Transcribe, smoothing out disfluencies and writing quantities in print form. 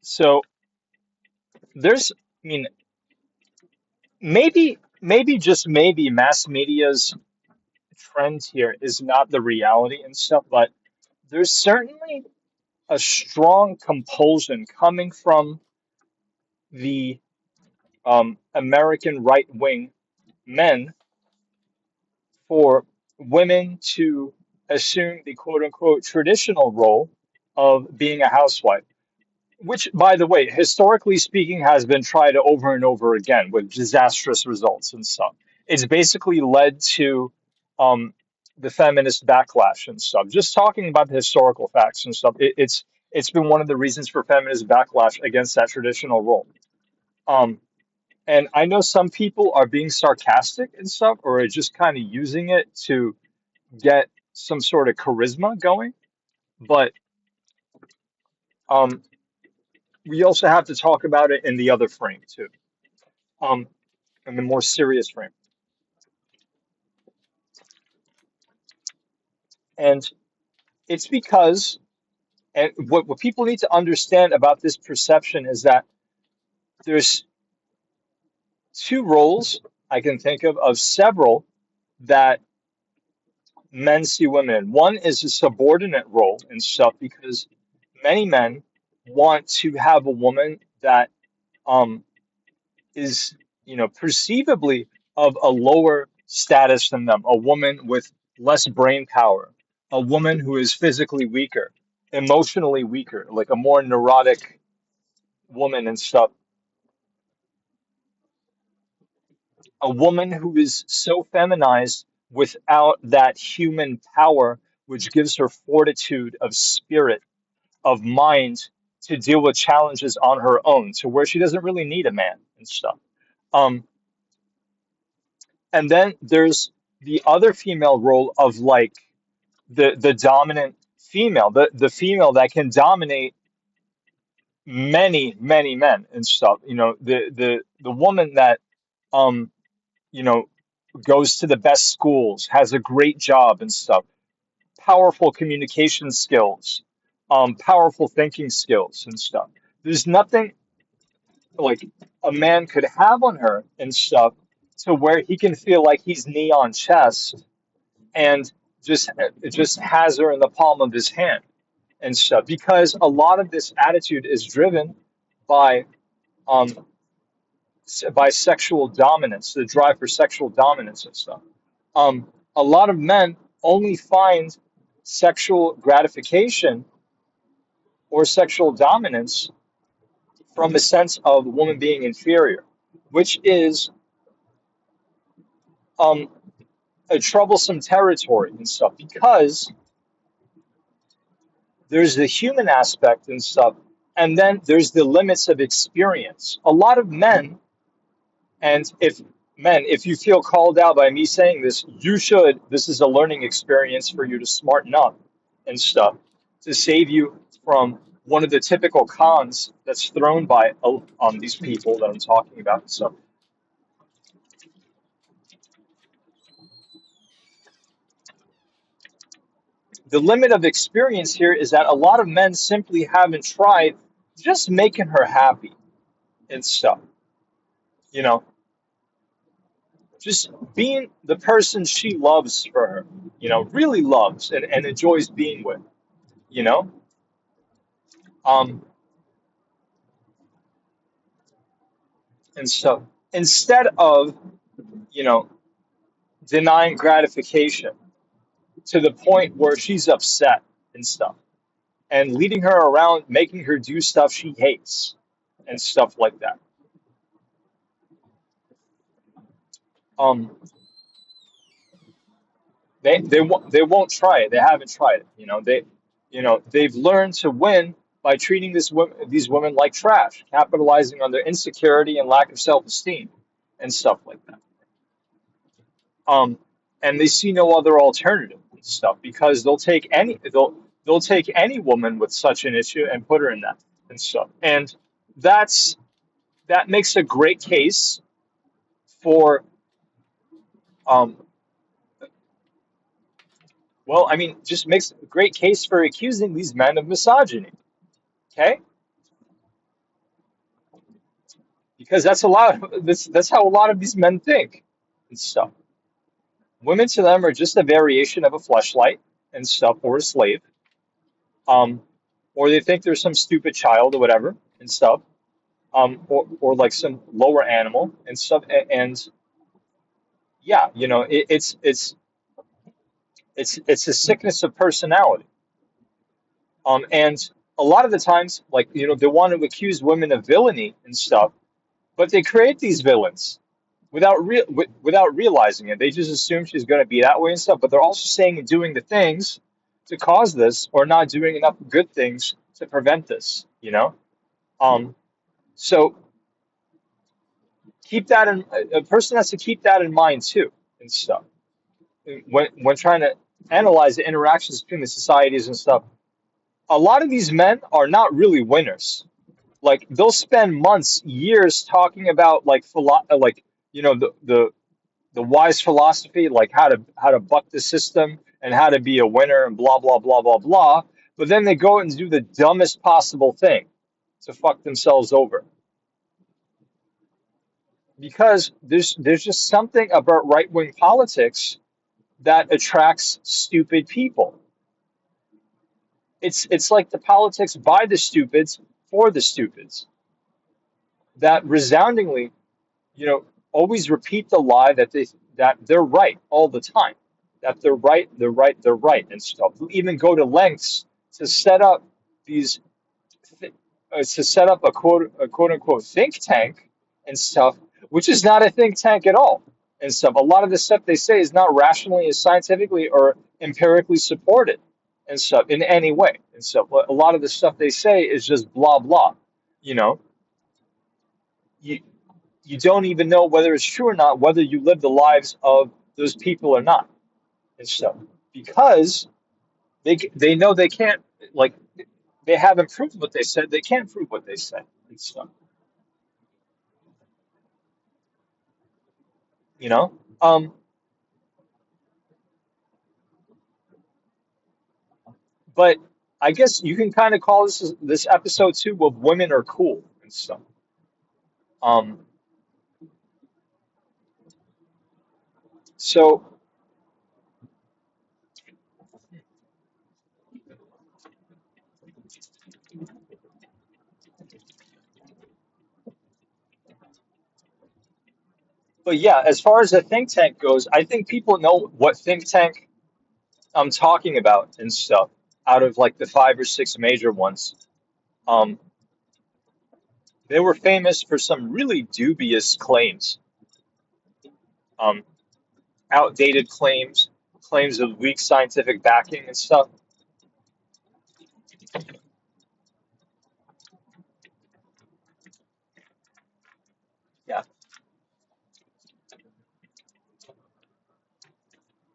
So there's, I mean, maybe just maybe mass media's trend here is not the reality and stuff, but there's certainly a strong compulsion coming from the American right wing men for women to assume the quote unquote traditional role of being a housewife, which, by the way, historically speaking, has been tried over and over again with disastrous results and stuff. It's basically led to um, the feminist backlash and stuff. Just talking about the historical facts and stuff, it's been one of the reasons for feminist backlash against that traditional role. Um, and I know some people are being sarcastic and stuff, or are just kind of using it to get some sort of charisma going. But um, we also have to talk about it in the other frame too, um, in the more serious frame. And it's because, and what people need to understand about this perception is that there's two roles I can think of several that men see women in. One is a subordinate role and stuff because many men want to have a woman that um, is, perceivably of a lower status than them, a woman with less brain power, a woman who is physically weaker, emotionally weaker, like a more neurotic woman and stuff, a woman who is so feminized without that human power, which gives her fortitude of spirit, of mind to deal with challenges on her own, to where she doesn't really need a man and stuff. Um, and then there's the other female role of like the dominant female, the female that can dominate many men and stuff. The woman that um you know goes to the best schools, has a great job and stuff, powerful communication skills, powerful thinking skills and stuff. There's nothing like a man could have on her and stuff to where he can feel like he's neon chest and just just has her in the palm of his hand and stuff, because a lot of this attitude is driven by um by sexual dominance, the drive for sexual dominance and stuff. A lot of men only find sexual gratification or sexual dominance from a sense of a woman being inferior, which is um a troublesome territory and stuff, because there's the human aspect and stuff, and then there's the limits of experience. A lot of men, and if you feel called out by me saying this, you should. This is a learning experience for you to smarten up and stuff, to save you from one of the typical cons that's thrown by these people that I'm talking about. So the limit of experience here is that a lot of men simply haven't tried just making her happy and stuff. You know, just being the person she loves for her, really loves and enjoys being with, you know, um, and so instead of, you know, denying gratification to the point where she's upset and stuff, and leading her around, making her do stuff she hates and stuff like that. Um, they won't try it. They haven't tried it. They've learned to win by treating these women like trash, capitalizing on their insecurity and lack of self-esteem and stuff like that. Um, and they see no other alternative and stuff, because they'll take any woman with such an issue and put her in that and stuff. And that's that makes a great case for um, well, I mean, just makes a great case for accusing these men of misogyny. Okay? because that's how a lot of these men think and stuff. Women to them are just a variation of a fleshlight and stuff, or a slave, um, or they think they're some stupid child or whatever and stuff, or like some lower animal and stuff. And yeah, it's a sickness of personality. And a lot of the times, like they want to accuse women of villainy and stuff, but they create these villains without realizing it. They just assume she's going to be that way and stuff, but they're also saying and doing the things to cause this, or not doing enough good things to prevent this. Um, so keep that in a person has to keep that in mind too and stuff when trying to analyze the interactions between the societies and stuff. A lot of these men are not really winners. Like they'll spend months, years talking about like like the wise philosophy, like how to buck the system and how to be a winner and blah blah blah blah blah. But then they go and do the dumbest possible thing to fuck themselves over because there's just something about right wing politics that attracts stupid people. It's like the politics by the stupids for the stupids that resoundingly, you know, always repeat the lie that they're right all the time, that they're right, they're right, they're right, and stuff. Who even go to lengths to set up these, to set up a quote unquote think tank and stuff, which is not a think tank at all and stuff. A lot of the stuff they say is not rationally, or scientifically, or empirically supported and stuff in any way and stuff. A lot of the stuff they say is just blah blah. You know, you you don't even know whether it's true or not, whether you live the lives of those people or not and stuff, because they know they can't, like, they haven't proved what they said. They can't prove what they said and stuff. You know, but I guess you can kind of call this episode too of women are cool and stuff. Um, so, but yeah, as far as the think tank goes, I think people know what think tank I'm talking about and stuff. Out of like the five or six major ones, um, they were famous for some really dubious claims, um, outdated claims, claims of weak scientific backing and stuff. Yeah.